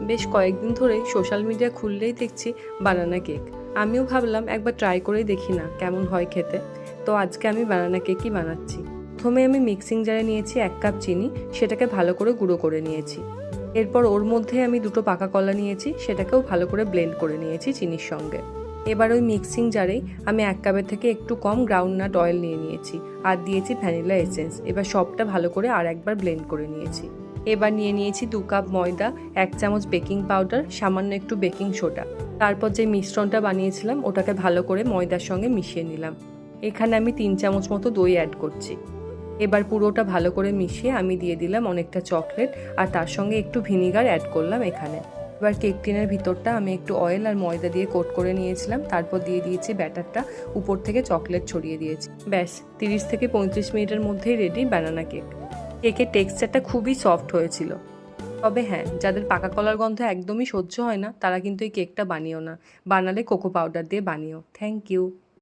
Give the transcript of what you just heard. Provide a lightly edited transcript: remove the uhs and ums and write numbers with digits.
বেশ কয়েকদিন ধরেই সোশ্যাল মিডিয়া খুললেই দেখছি বানানা কেক। আমিও ভাবলাম একবার ট্রাই করেই দেখি না কেমন হয় খেতে। তো আজকে আমি বানানা কেকই বানাচ্ছি। প্রথমে আমি মিক্সিং জারে নিয়েছি 1 কাপ চিনি, সেটাকে ভালো করে গুঁড়ো করে নিয়েছি। এরপর ওর মধ্যে আমি 2টো পাকা কলা নিয়েছি, সেটাকেও ভালো করে ব্লেন্ড করে নিয়েছি চিনির সঙ্গে। এবার ওই মিক্সিং জারেই আমি 1 কাপের থেকে একটু কম গ্রাউন্ডনাট অয়েল নিয়ে নিয়েছি আর দিয়েছি ভ্যানিলা এসেন্স। এবার সবটা ভালো করে আর একবার ব্লেন্ড করে নিয়েছি। এবার নিয়ে নিয়েছি 2 কাপ ময়দা, 1 চামচ বেকিং পাউডার, সামান্য একটু বেকিং সোডা। তারপর যে মিশ্রণটা বানিয়েছিলাম ওটাকে ভালো করে ময়দার সঙ্গে মিশিয়ে নিলাম। এখানে আমি 3 চামচ মতো দই অ্যাড করছি। এবার পুরোটা ভালো করে মিশিয়ে আমি দিয়ে দিলাম অনেকটা চকলেট আর তার সঙ্গে একটু ভিনিগার অ্যাড করলাম এখানে। এবার কেক টিনের ভিতরটা আমি একটু অয়েল আর ময়দা দিয়ে কোট করে নিয়েছিলাম, তারপর দিয়ে দিয়েছি ব্যাটারটা, উপর থেকে চকলেট ছড়িয়ে দিয়েছি। ব্যাস 30 থেকে 35 মিনিটের মধ্যেই রেডি বানানা কেক। কেকের টেক্সচারটা খুবই সফট হয়েছিল। তবে হ্যাঁ, যাদের পাকা কলার গন্ধ একদমই সহ্য হয় না তারা কিন্তু এই কেকটা বানিও না, বানালে কোকো পাউডার দিয়ে বানিও। Thank you.